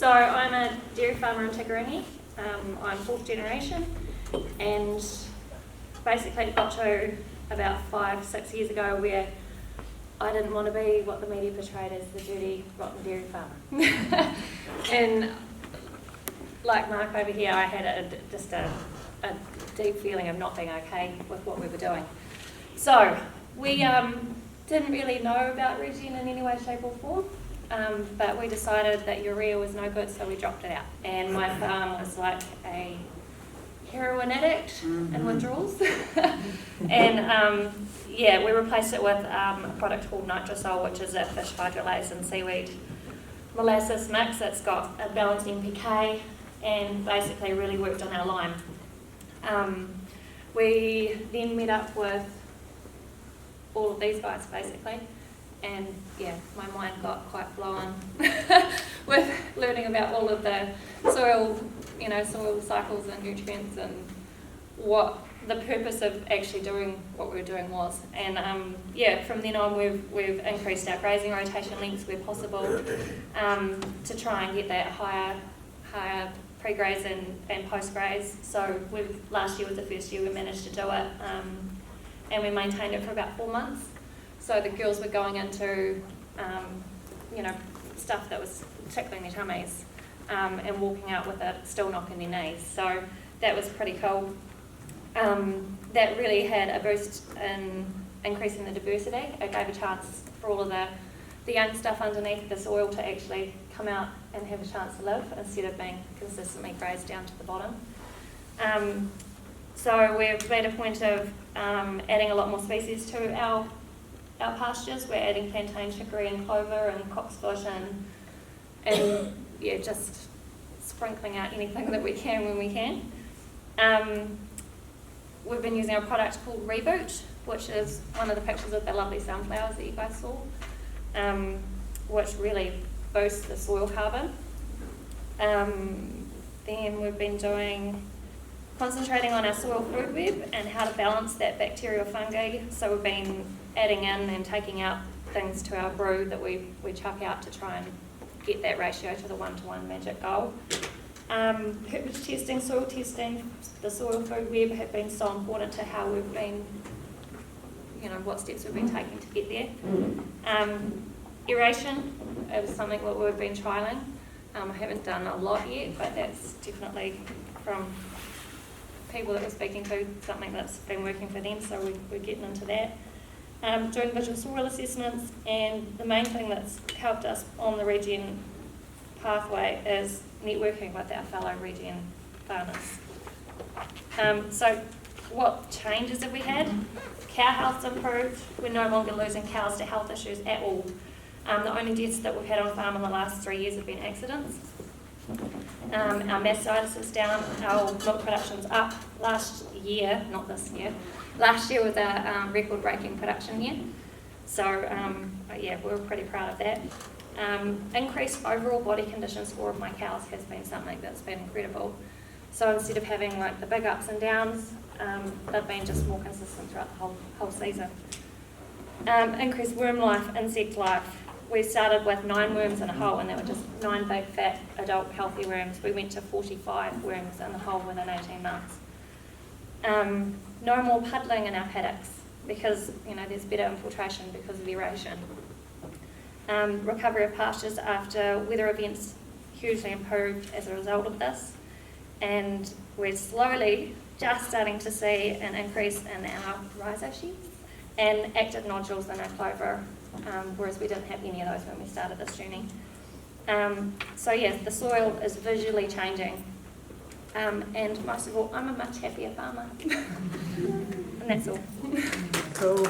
So I'm a dairy farmer in Taranaki. I'm fourth generation, and basically it got to about 5-6 years ago where I didn't want to be what the media portrayed as the dirty, rotten dairy farmer. And like Mark over here, I had just a deep feeling of not being okay with what we were doing. So we didn't really know about regen in any way, shape or form, but we decided that urea was no good, so we dropped it out. And my farm was like a heroin addict in withdrawals. And yeah, we replaced it with a product called Nitrosol, which is a fish hydrolase and seaweed molasses mix. It's got a balanced NPK and basically really worked on our lime. We then met up with all of these guys basically, and yeah, my mind got quite blown with learning about all of the soil, soil cycles and nutrients and what the purpose of actually doing what we were doing was. And yeah, from then on we've increased our grazing rotation lengths where possible to try and get that higher pre-graze and post-graze. So last year was the first year we managed to do it, and we maintained it for about 4 months. So the girls were going into stuff that was tickling their tummies and walking out with it still knocking their knees. So that was pretty cool. That really had a boost in increasing the diversity. It gave a chance for all of the young stuff underneath the soil to actually come out and have a chance to live instead of being consistently grazed down to the bottom. So we've made a point of adding a lot more species to our pastures. We're adding plantain, chicory and clover and coxbush and yeah, just sprinkling out anything that we can when we can. We've been using a product called Reboot, which is one of the pictures of the lovely sunflowers that you guys saw, which really boosts the soil carbon. Then we've been concentrating on our soil food web and how to balance that bacterial fungi. So we've been adding in and taking out things to our brew that we chuck out to try and get that ratio to the 1-to-1 magic goal. Herbage testing, soil testing, the soil food web have been so important to how we've been, what steps we've been taking to get there. Aeration is something that we've been trialling. I haven't done a lot yet, but that's definitely from people that we're speaking to, something that's been working for them, so we're getting into that. Doing visual soil assessments, and the main thing that's helped us on the regen pathway is networking with our fellow regen farmers. So what changes have we had? Cow health's improved. We're no longer losing cows to health issues at all. The only deaths that we've had on farm in the last 3 years have been accidents. Our mastitis is down, our milk production's up. Last year, not this year, last year was our record-breaking production year. So yeah, we're pretty proud of that. Increased overall body condition score of my cows has been something that's been incredible. So instead of having like the big ups and downs, they've been just more consistent throughout the whole season. Increased worm life, insect life. We started with 9 worms in a hole, and they were just 9 big, fat, adult, healthy worms. We went to 45 worms in the hole within 18 months. No more puddling in our paddocks because there's better infiltration because of aeration. Recovery of pastures after weather events hugely improved as a result of this, and we're slowly just starting to see an increase in our rhizo sheaths and active nodules in our clover, whereas we didn't have any of those when we started this journey. So yes, the soil is visually changing, and most of all, I'm a much happier farmer. And that's all. Cool.